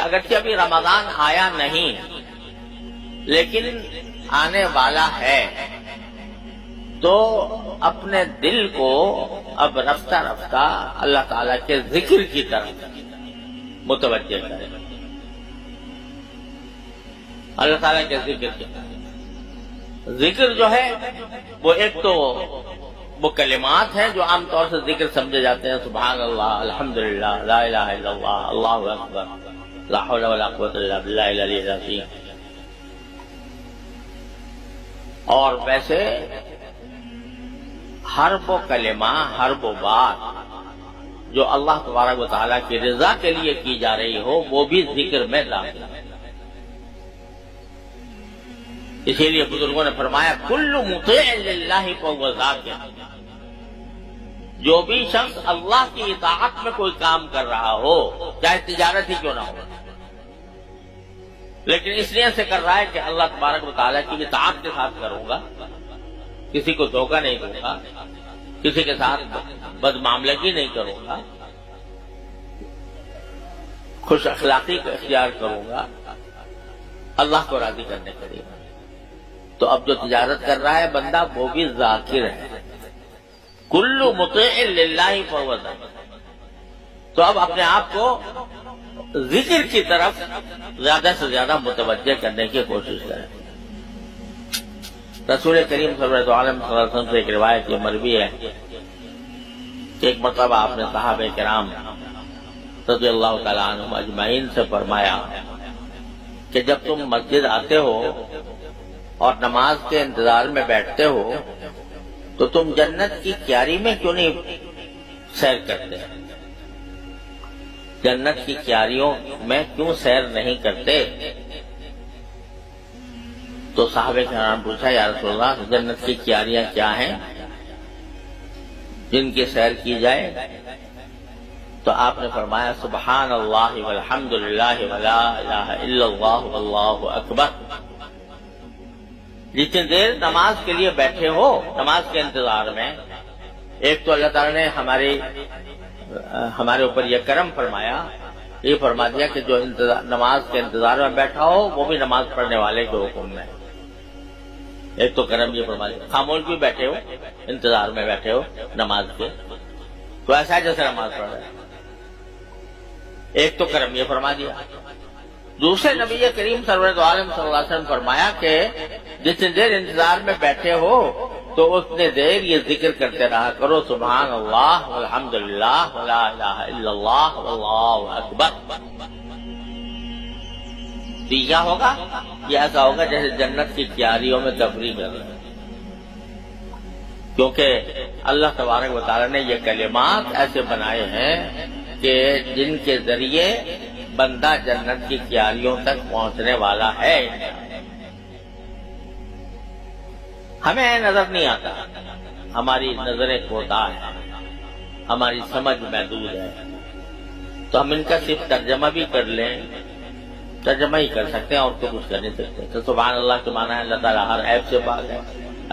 اگرچہ ابھی رمضان آیا نہیں لیکن آنے والا ہے، تو اپنے دل کو اب رفتہ رفتہ اللہ تعالیٰ کے ذکر کی طرف متوجہ کرے، اللہ تعالیٰ کے ذکر کی طرف۔ ذکر جو ہے وہ ایک تو وہ کلمات ہیں جو عام طور سے ذکر سمجھے جاتے ہیں، سبحان اللہ، الحمدللہ، لا الہ الا اللہ، اللہ اکبر، لا حول ولا قوت الا باللہ العلی العظیم۔ اور ویسے ہر وہ کلمہ، ہر وہ بات جو اللہ تبارک و تعالیٰ کی رضا کے لیے کی جا رہی ہو وہ بھی ذکر میں داخل ہے۔ اسی لیے بزرگوں نے فرمایا کل مطیع للہ فہو ذاکر، جو بھی شخص اللہ کی اطاعت میں کوئی کام کر رہا ہو، چاہے تجارت ہی کیوں نہ ہو، لیکن اس لیے سے کر رہا ہے کہ اللہ تبارک و تعالیٰ کی اطاعت کے ساتھ کروں گا، کسی کو دھوکہ نہیں دوں گا، کسی کے ساتھ بدمعاملگی نہیں کروں گا، خوش اخلاقی کا اختیار کروں گا، اللہ کو راضی کرنے کے لیے، تو اب جو تجارت کر رہا ہے بندہ وہ بھی ذاکر ہے۔ کل مطیع للہ فہو ذاکر، تو اب اپنے آپ کو ذکر کی طرف زیادہ سے زیادہ متوجہ کرنے کی کوشش کریں۔ رسول کریم صلی اللہ علیہ وسلم سے ایک روایت یہ مروی ہے کہ ایک مرتبہ آپ نے صحابہ کرام رضی اللہ تعالیٰ عنہم اجمعین سے فرمایا کہ جب تم مسجد آتے ہو اور نماز کے انتظار میں بیٹھتے ہو تو تم جنت کی کیاری میں کیوں نہیں سیر کرتے؟ جنت کی کیاریوں میں کیوں سیر نہیں کرتے؟ تو صحابہ کرام پوچھا یا رسول اللہ جنت کی کیاریاں کیا ہیں جن کی سیر کی جائے؟ تو آپ نے فرمایا سبحان اللہ والحمد للہ ولا الہ الا اللہ واللہ اکبر۔ جتنی دیر نماز کے لیے بیٹھے ہو، نماز کے انتظار میں، ایک تو اللہ تعالیٰ نے ہمارے اوپر یہ کرم فرمایا، یہ فرما دیا کہ جو نماز کے انتظار میں بیٹھا ہو وہ بھی نماز پڑھنے والے کے حکم میں، ایک تو کرم یہ فرما دیا۔ خاموش بھی بیٹھے ہو، انتظار میں بیٹھے ہو نماز کے، تو ایسا ہے جیسے نماز پڑھ رہے، ایک تو کرم یہ فرما دیا۔ دوسرے نبی کریم صلی اللہ علیہ وسلم فرمایا کہ جتنی دیر انتظار میں بیٹھے ہو تو اتنے دیر یہ ذکر کرتے رہا کرو سبحان اللہ والحمد للہ ولا الہ الا اللہ واللہ اکبر۔ تو کیا ہوگا؟ یہ ایسا ہوگا جیسے جنت کی کیاریوں میں تفریح کر رہے ہیں، کیونکہ اللہ تبارک و تعالیٰ نے یہ کلمات ایسے بنائے ہیں کہ جن کے ذریعے بندہ جنت کی کیاریوں تک پہنچنے والا ہے۔ ہمیں نظر نہیں آتا، ہماری نظریں کوتاہ ہیں، ہماری سمجھ محدود ہے، تو ہم ان کا صرف ترجمہ بھی کر لیں، ترجمہ ہی کر سکتے ہیں اور تو کچھ کر نہیں سکتے۔ تو سبحان اللہ کے معنی ہے اللہ تعالیٰ ہر عیب سے پاک ہے،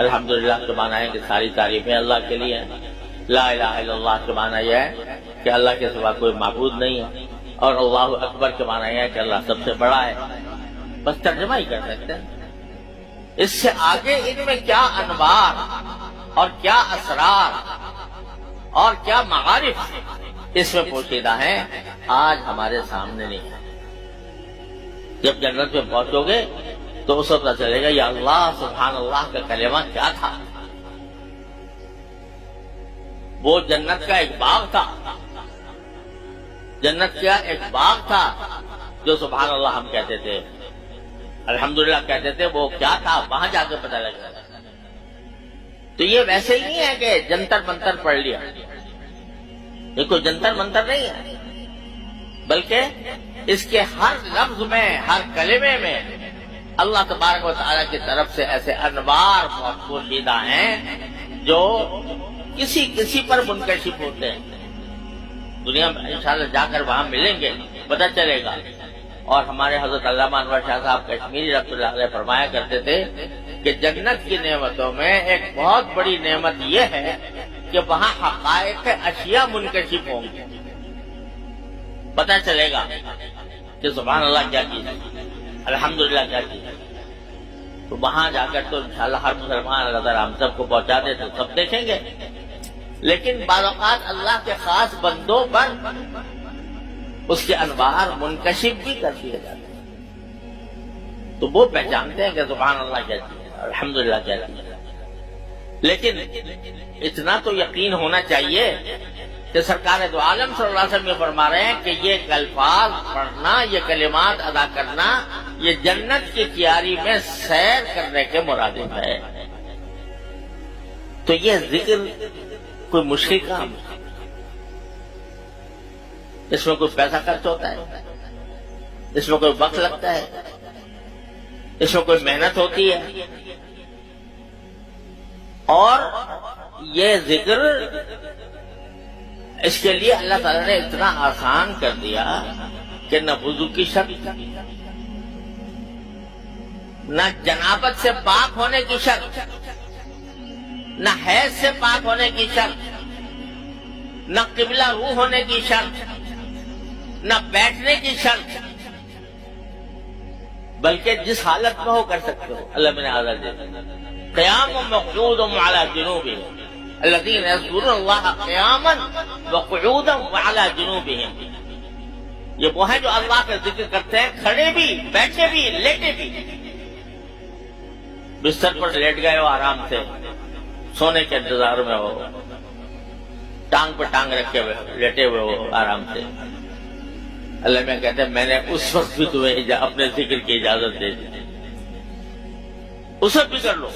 الحمدللہ کے معنی ہے کہ ساری تعریفیں اللہ کے لیے ہیں، لا الہ الا اللہ کے معنی یہ ہے کہ اللہ کے سوا کوئی معبود نہیں ہے، اور اللہ اکبر کے معنی یہ ہے کہ اللہ سب سے بڑا ہے۔ بس ترجمہ ہی کر سکتے ہیں، اس سے آگے ان میں کیا انوار اور کیا اسرار اور کیا معارف اس میں پوشیدہ ہیں آج ہمارے سامنے نہیں ہے۔ جب جنت میں پہنچو گے تو اس وقت پتہ چلے گا یا اللہ سبحان اللہ کا کلمہ کیا تھا، وہ جنت کا ایک باغ تھا، جنت کا ایک باغ تھا جو سبحان اللہ ہم کہتے تھے، الحمدللہ کہتے تھے، وہ کیا تھا وہاں جا کے پتہ لگا۔ تو یہ ویسے ہی نہیں ہے کہ جنتر منتر پڑھ لیا، یہ کوئی جنتر منتر نہیں ہے، بلکہ اس کے ہر لفظ میں، ہر کلمے میں اللہ تبارک و تعالیٰ کی طرف سے ایسے انوار پوشیدہ ہیں جو کسی پر منکشف ہوتے ہیں۔ دنیا میں انشاءاللہ جا کر وہاں ملیں گے، پتہ چلے گا۔ اور ہمارے حضرت علامہ انور شاہ صاحب کشمیری رحمۃ اللہ علیہ فرمایا کرتے تھے کہ جنت کی نعمتوں میں ایک بہت بڑی نعمت یہ ہے کہ وہاں حقائق اشیاء منکشف ہوں گی، پتہ چلے گا کہ سبحان اللہ کیا چیز ہے، الحمدللہ کیا چیز ہے، تو وہاں جا کر تو انشاءاللہ ہر مسلمان اللہ تعالیٰ ہم سب کو پہنچا دے تو سب دیکھیں گے. لیکن بعض اوقات اللہ کے خاص بندوں پر اس کے انوار منکشف بھی کر دیے جاتے ہیں، تو وہ پہچانتے ہیں کہ سبحان اللہ کیا چیز ہے، الحمدللہ کیا چیز ہے. لیکن اتنا تو یقین ہونا چاہیے کہ سرکار دو عالم صلی اللہ علیہ وسلم یہ فرما رہے ہیں کہ یہ الفاظ پڑھنا، یہ کلمات ادا کرنا، یہ جنت کی کیاری میں سیر کرنے کے مرادف ہے. تو یہ ذکر کوئی مشکل کام، اس میں کوئی پیسہ خرچ ہوتا ہے، اس میں کوئی وقت لگتا ہے، اس میں کوئی محنت ہوتی ہے. اور یہ ذکر اس کے لیے اللہ تعالیٰ نے اتنا آسان کر دیا کہ نہ وضو کی شرط، نہ جنابت سے پاک ہونے کی شرط، نہ حیض سے پاک ہونے کی شرط، نہ قبلہ روح ہونے کی شرط، نہ بیٹھنے کی شرط، بلکہ جس حالت میں ہو کر سکتے ہو. اللہ نے آزاد دے قیام وقعود وعلی جنوبہم الذین یذکرون اللہ قیاما وقعودا وعلی جنوبہم. یہ وہ ہیں جو اللہ کا ذکر کرتے ہیں کھڑے بھی، بیٹھے بھی، لیٹے بھی. بستر پر لیٹ گئے ہو آرام سے، سونے کے انتظار میں ہو، ٹانگ پر ٹانگ رکھے ہوئے لیٹے ہوئے ہو آرام سے، اللہ میں کہتے ہیں میں نے اس وقت بھی تمہیں اپنے ذکر کی اجازت دے دی، اس وقت بھی کر لو.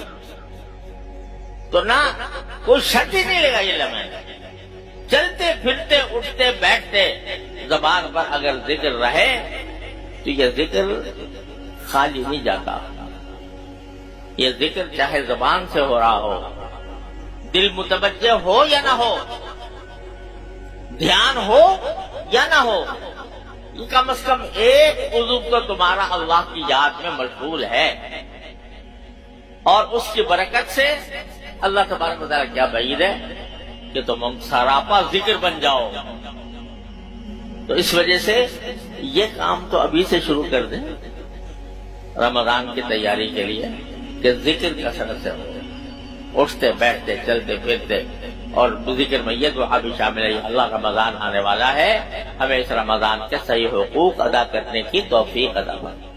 تو نہ کوئی شرط ہی نہیں لگا یہ لمحے، چلتے پھرتے اٹھتے بیٹھتے زبان پر اگر ذکر رہے تو یہ ذکر خالی نہیں جاتا. یہ ذکر چاہے زبان سے ہو رہا ہو، دل متوجہ ہو یا نہ ہو، دھیان ہو یا نہ ہو، کم از کم ایک عضو تو تمہارا اللہ کی یاد میں مشغول ہے. اور اس کی برکت سے اللہ تبارک و تعالیٰ کیا بعید ہے کہ تم سراپا ذکر بن جاؤ. تو اس وجہ سے یہ کام تو ابھی سے شروع کر دیں رمضان کی تیاری کے لیے کہ ذکر کثرت سے ہو، اٹھتے بیٹھتے چلتے پھرتے. اور ذکر میں یہ دعا بھی شامل ہے اللہ رمضان آنے والا ہے، ہمیں اس رمضان کے صحیح حقوق ادا کرنے کی توفیق عطا فرمائے.